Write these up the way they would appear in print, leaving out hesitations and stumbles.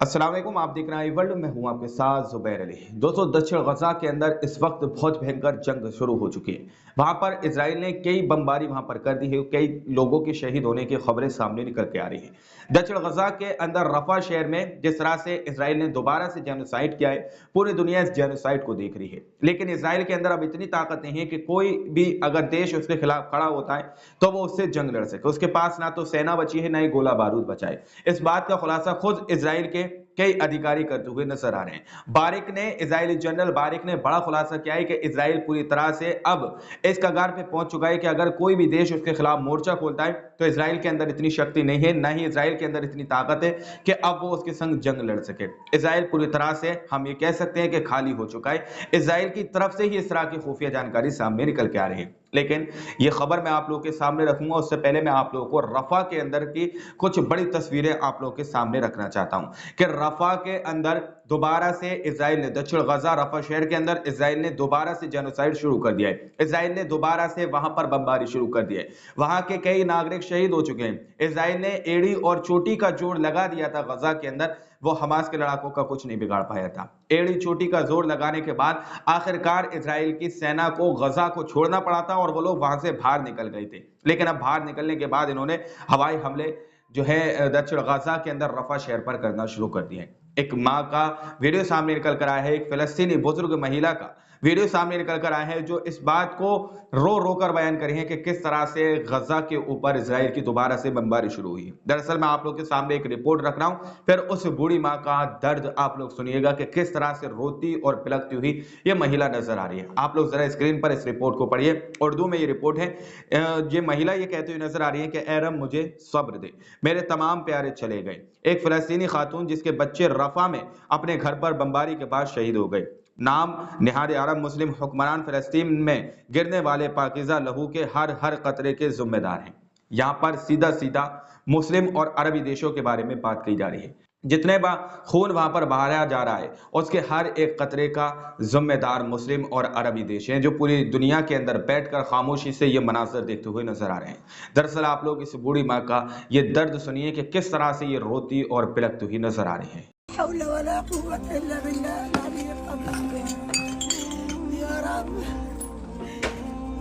अस्सलाम वालेकुम, आप देख रहे हैं वर्ल्ड में हूं आपके साथ जुबैर अली। दोस्तों, दक्षिण गजा के अंदर इस वक्त बहुत भयंकर जंग शुरू हो चुकी है। वहां पर इजराइल ने कई बमबारी वहां पर कर दी है, कई लोगों के शहीद होने की खबरें सामने निकल के आ रही है। दक्षिण गजा के अंदर रफा शहर में जिस तरह से इजराइल ने दोबारा से जेनोसाइड किया है, पूरी दुनिया इस जेनोसाइड को देख रही है। लेकिन इजराइल के अंदर अब इतनी ताकत नहीं है कि कोई भी अगर देश उसके खिलाफ खड़ा होता है तो वो उससे जंग लड़ सके। उसके पास ना तो सेना बची है, ना ही गोला बारूद बचा है। इस बात का खुलासा खुद इजराइल के कई अधिकारी करते हुए नजर आ रहे हैं। बारिक ने, इजरायली जनरल बारिक ने बड़ा खुलासा किया है कि इजराइल पूरी तरह से अब इस कगार पे पहुंच चुका है कि अगर कोई भी देश उसके खिलाफ मोर्चा खोलता है तो इजराइल के अंदर इतनी शक्ति नहीं है, ना ही इजराइल के अंदर इतनी ताकत है कि अब वो उसके संग जंग लड़ सके। इजराइल पूरी तरह से हम ये कह सकते हैं कि खाली हो चुका है। इजराइल की तरफ से ही इस तरह की खुफिया जानकारी सामने निकल के आ रही है। लेकिन ये खबर मैं आप लोगों के सामने रखूंगा, उससे पहले मैं आप लोगों को रफा के अंदर की कुछ बड़ी तस्वीरें आप लोगों के सामने रखना चाहता हूं कि रफा के अंदर दोबारा से इजराइल ने, दक्षिण गजा रफा शहर के अंदर इजराइल ने दोबारा से जेनोसाइड शुरू कर दिया है। इजराइल ने दोबारा से वहां पर बमबारी शुरू कर दी है। वहां के कई नागरिक शहीद हो चुके हैं। इजराइल ने एड़ी और चोटी का जोर लगा दिया था गजा के अंदर, वो हमास के लड़ाकों का कुछ नहीं बिगाड़ पाया था। एड़ी चोटी का जोर लगाने के बाद आखिरकार इजराइल की सेना को गजा को छोड़ना पड़ा था और वो लोग वहां से बाहर निकल गए थे। लेकिन अब बाहर निकलने के बाद इन्होंने हवाई हमले जो है दक्षिण गाजा के अंदर रफा शहर पर करना शुरू कर दिए। एक मां का वीडियो सामने निकल कर आया है, एक फिलिस्तीनी बुजुर्ग महिला का वीडियो सामने निकल कर आया है, जो इस बात को रो रो कर बयान करी है कि किस तरह से गजा के ऊपर इजराइल की दोबारा से बमबारी शुरू हुई है। दरअसल मैं आप लोग के सामने एक रिपोर्ट रख रहा हूं, फिर उस बूढ़ी मां का दर्द आप लोग सुनिएगा कि किस तरह से रोती और पिलकती हुई ये महिला नजर आ रही है। आप लोग जरा स्क्रीन पर इस रिपोर्ट को पढ़िए। उर्दू में ये रिपोर्ट है। ये महिला ये कहती हुई नजर आ रही है कि ए रब मुझे सब्र दे, मेरे तमाम प्यारे चले गए। एक फिलिस्तीनी खातून जिसके बच्चे रफा में अपने घर पर बमबारी के बाद शहीद हो गए। नाम निहाद अरब मुस्लिम हुक्मरान फिलिस्तीन में गिरने वाले पाकिजा लहू के हर कतरे के जिम्मेदार हैं। यहाँ पर सीधा सीधा मुस्लिम और अरबी देशों के बारे में बात की जा रही है। जितने बा खून वहां पर बहाया जा रहा है उसके हर एक कतरे का जिम्मेदार मुस्लिम और अरबी देश हैं, जो पूरी दुनिया के अंदर बैठकर खामोशी से ये मनाजर देखते हुए नजर आ रहे हैं। दरअसल आप लोग इस बूढ़ी माँ का ये दर्द सुनिए कि किस तरह से ये रोती और पिलकती हुई नजर आ रही है।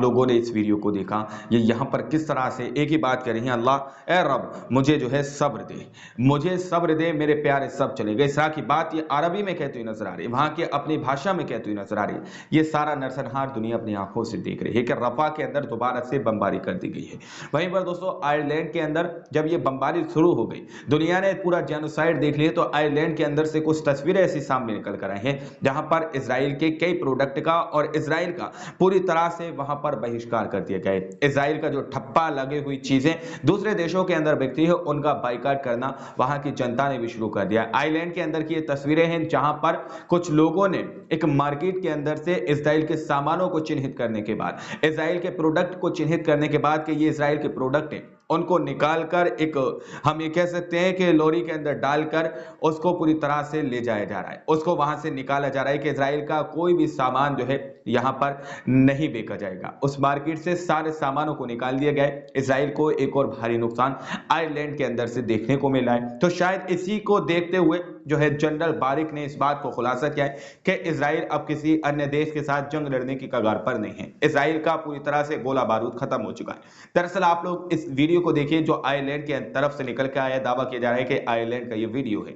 लोगों ने इस वीडियो को देखा, ये यहाँ पर किस तरह से एक ही बात कर रही हैं, अल्लाह ए रब मुझे जो है सब्र दे, मुझे सब्र दे, मेरे प्यारे सब चले गए। इस तरह की बात ये अरबी में कहती हुई नजर आ रही है, वहां के अपनी भाषा में कहती हुई नजर आ रही है। ये सारा नरसंहार दुनिया अपनी आंखों से देख रही है कि रफा के अंदर दोबारा से बमबारी कर दी गई है। वहीं पर दोस्तों आयरलैंड के अंदर जब ये बमबारी शुरू हो गई, दुनिया ने पूरा जेनोसाइड देख लिया, तो आयरलैंड के अंदर से कुछ तस्वीरें ऐसी सामने निकल कर आई हैं जहां पर इजराइल के कई प्रोडक्ट का और इजराइल का पूरी तरह से वहां पर बहिष्कार कर दिया गया। इजराइल का जो ठप्पा लगे हुई चीजें दूसरे देशों के अंदर बिकती है, उनका बाइकाट करना वहां की जनता ने भी शुरू कर दिया। आइलैंड के अंदर की ये तस्वीरें हैं जहां पर कुछ लोगों ने एक मार्केट के अंदर से इजराइल के सामानों को चिन्हित करने के बाद, इजराइल के प्रोडक्ट को चिन्हित करने के बाद कि ये इजराइल के प्रोडक्ट हैं, उनको निकालकर एक हम ये कह सकते हैं कि लॉरी के अंदर डालकर उसको पूरी तरह से ले जाया जा रहा है, उसको वहां से निकाला जा रहा है कि इजराइल का कोई भी सामान जो है यहां पर नहीं बेचा जाएगा। उस मार्केट से सारे सामानों को निकाल दिया गया है। इजराइल को एक और भारी नुकसान आयरलैंड के अंदर से देखने को मिला है। तो शायद इसी को देखते हुए जो है जनरल बारिक ने इस बात को खुलासा किया है कि इजराइल अब किसी अन्य देश के साथ जंग लड़ने की कगार पर नहीं है। इजराइल का पूरी तरह से गोला बारूद खत्म हो चुका है। दरअसल आप लोग इस वीडियो को देखिए जो आयरलैंड की तरफ से निकल के आया, दावा किया जा रहा है कि आयरलैंड का ये वीडियो है।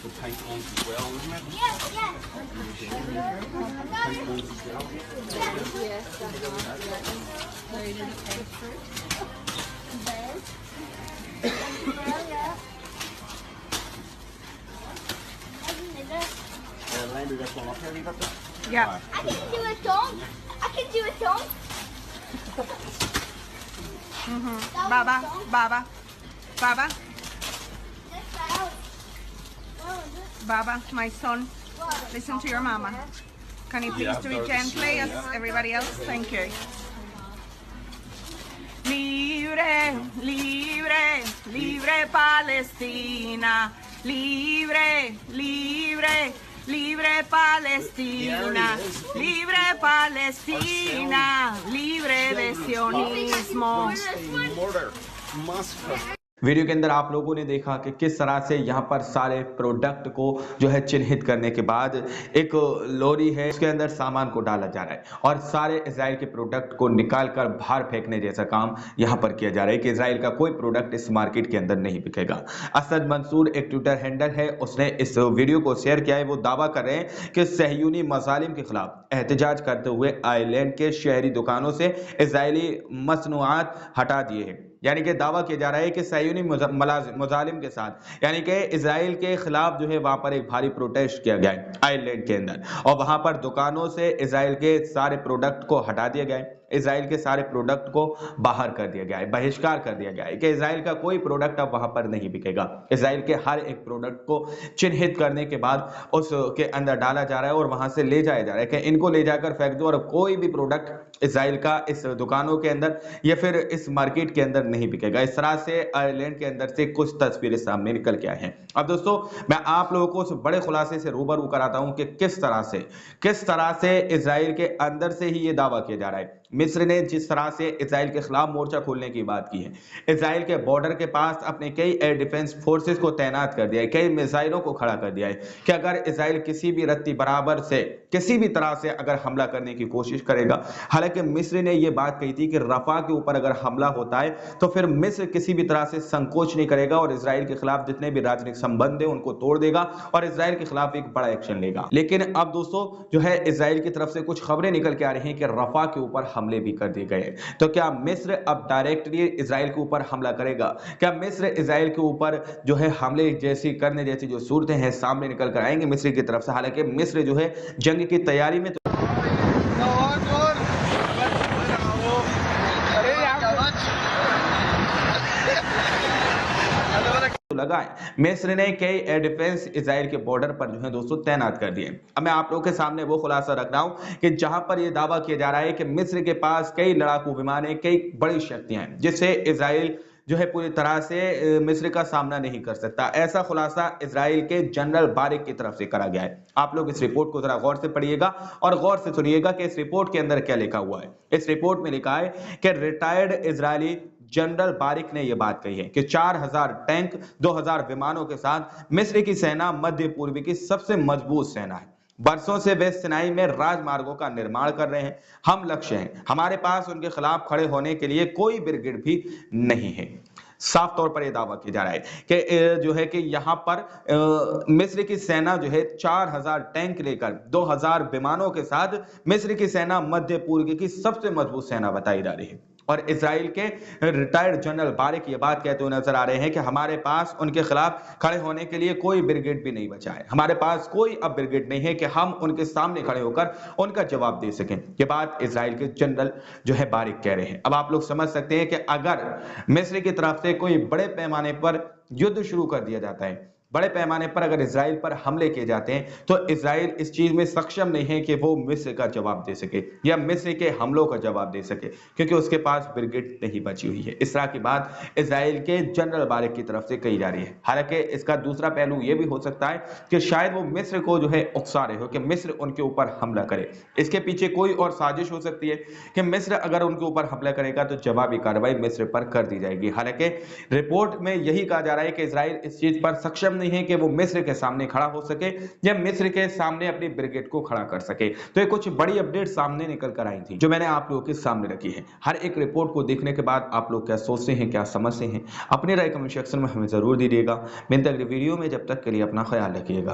the tank ones as well, isn't it? Yes, yes. Tank ones as well. Landry, that's one up here. You got that? Yeah. I can do a dog. I can do a dog. Baba, Baba, Baba, Baba, my son, listen to your mama. Can you please do it gently as everybody else? Thank you. Libre, libre, libre Palestina. Libre, libre, libre Palestina. Libre Palestina. Libre de sionismo. Mortar. Moscow. Video के अंदर आप लोगों ने देखा कि किस तरह से यहाँ पर सारे प्रोडक्ट को जो है चिन्हित करने के बाद एक लॉरी है उसके अंदर सामान को डाला जा रहा है और सारे इजराइल के प्रोडक्ट को निकाल कर बाहर फेंकने जैसा काम यहाँ पर किया जा रहा है कि इजराइल का कोई प्रोडक्ट इस मार्केट के अंदर नहीं बिकेगा। असद मंसूर एक ट्विटर हैंडल है, उसने इस वीडियो को शेयर किया है। वो दावा कर रहे हैं कि सहयूनी मजालिम के खिलाफ एहतजाज करते हुए आयरलैंड के शहरी दुकानों से इजरायली मसनूआत हटा दिए हैं। यानी कि दावा किया जा रहा है कि सहयूनी मुजालिम के साथ यानी कि इजराइल के खिलाफ जो है वहां पर एक भारी प्रोटेस्ट किया गया है आयरलैंड के अंदर और वहां पर दुकानों से इजराइल के सारे प्रोडक्ट को हटा दिया गया है। इजराइल के सारे प्रोडक्ट को बाहर कर दिया गया है, बहिष्कार कर दिया गया है कि इजराइल का कोई प्रोडक्ट अब वहां पर नहीं बिकेगा। इजराइल के हर एक प्रोडक्ट को चिन्हित करने के बाद उसके अंदर डाला जा रहा है और वहां से ले जाया जा रहा है कि इनको ले जाकर फेंक दो और कोई भी प्रोडक्ट इजराइल का इस दुकानों के अंदर या फिर इस मार्केट के अंदर नहीं बिकेगा। इस तरह से आयरलैंड के अंदर से कुछ तस्वीरें सामने निकल के आए हैं। अब दोस्तों मैं आप लोगों को उस बड़े खुलासे से रूबरू कराता हूं कि किस तरह से इजराइल के अंदर से ही ये दावा किया जा रहा है। मिस्र ने जिस तरह से इजराइल के खिलाफ मोर्चा खोलने की बात की है, इजराइल के बॉर्डर के पास अपने कई एयर डिफेंस फोर्सेस को तैनात कर दिया है, कई मिसाइलों को खड़ा कर दिया है कि अगर इजराइल किसी भी रत्ती बराबर से किसी भी तरह से अगर हमला करने की कोशिश करेगा। हालांकि मिस्र ने यह बात कही थी कि रफा के ऊपर अगर हमला होता है तो फिर मिस्र किसी भी तरह से संकोच नहीं करेगा और इजराइल के खिलाफ जितने भी राजनीतिक संबंध है उनको तोड़ देगा और इजराइल के खिलाफ एक बड़ा एक्शन लेगा। लेकिन अब दोस्तों जो है इजराइल की तरफ से कुछ खबरें निकल के आ रही हैं कि रफा के ऊपर हमले भी कर दिए गए। तो क्या मिस्र अब डायरेक्टली इजराइल के ऊपर हमला करेगा? क्या मिस्र इजराइल के ऊपर जो है हमले जैसी करने जैसी जो सूरतें हैं सामने निकल कर आएंगे मिस्र की तरफ से? हालांकि मिस्र जो है जंग की तैयारी में लगाए। मिस्र ने कई एयर डिफेंस इजराइल के बॉर्डर पर जो है दोस्तों तैनात कर दिए। अब मैं आप लोगों के सामने वो खुलासा रख रहा हूं कि जहां पर यह दावा किया जा रहा है कि मिस्र के पास कई लड़ाकू विमान है, कई बड़ी शक्तियां हैं जिससे इजराइल जो है पूरी तरह से मिस्र का सामना नहीं कर सकता। ऐसा खुलासा इजराइल के जनरल बारिक की तरफ से करा गया है। आप लोग इस रिपोर्ट को जरा गौर से पढ़िएगा और गौर से सुनिएगा कि इस रिपोर्ट के अंदर क्या लिखा हुआ है। इस रिपोर्ट में लिखा है कि रिटायर्ड इजरायली जनरल बारिक ने यह बात कही है कि 4000 टैंक 2000 विमानों के साथ मिस्र की सेना मध्य पूर्व की सबसे मजबूत सेना है। बरसों से वे सिनाई में राजमार्गों का निर्माण कर रहे हैं। हम लक्ष्य हैं, हमारे पास उनके खिलाफ खड़े होने के लिए कोई ब्रिगेड भी नहीं है। साफ तौर पर यह दावा किया जा रहा है कि जो है कि यहां पर मिस्र की सेना जो है 4000 टैंक लेकर 2000 विमानों के साथ मिस्र की सेना मध्य पूर्व की सबसे मजबूत सेना बताई जा रही है। और इजराइल के रिटायर्ड जनरल बारिक ये बात कहते हुए नजर आ रहे हैं कि हमारे पास उनके खिलाफ खड़े होने के लिए कोई ब्रिगेड भी नहीं बचा है। हमारे पास कोई अब ब्रिगेड नहीं है कि हम उनके सामने खड़े होकर उनका जवाब दे सकें। ये बात इजराइल के जनरल जो है बारिक कह रहे हैं। अब आप लोग समझ सकते हैं कि अगर मिस्र की तरफ से कोई बड़े पैमाने पर युद्ध शुरू कर दिया जाता है, बड़े पैमाने पर अगर इजराइल पर हमले किए जाते हैं तो इजराइल इस चीज में सक्षम नहीं है कि वो मिस्र का जवाब दे सके या मिस्र के हमलों का जवाब दे सके, क्योंकि उसके पास ब्रिगेड नहीं बची हुई है। इस तरह की बात इजराइल के जनरल बारिक की तरफ से कही जा रही है। हालांकि इसका दूसरा पहलू यह भी हो सकता है कि शायद वो मिस्र को जो है उकसा रहे हो कि मिस्र उनके ऊपर हमला करे। इसके पीछे कोई और साजिश हो सकती है कि मिस्र अगर उनके ऊपर हमला करेगा तो जवाबी कार्रवाई मिस्र पर कर दी जाएगी। हालांकि रिपोर्ट में यही कहा जा रहा है कि इजराइल इस चीज पर सक्षम नहीं है कि वो मिस्र के सामने खड़ा हो सके या मिस्र के सामने अपनी ब्रिगेड को खड़ा कर सके। तो ये कुछ बड़ी अपडेट सामने निकल कर आई थी जो मैंने आप लोगों के सामने रखी है। हर एक रिपोर्ट को देखने के बाद आप लोग क्या सोचते हैं, क्या समझते हैं, अपनी राय कमेंट सेक्शन में हमें जरूर दीजिएगा। मिलते अगली वीडियो में, जब तक के लिए अपना ख्याल रखिएगा।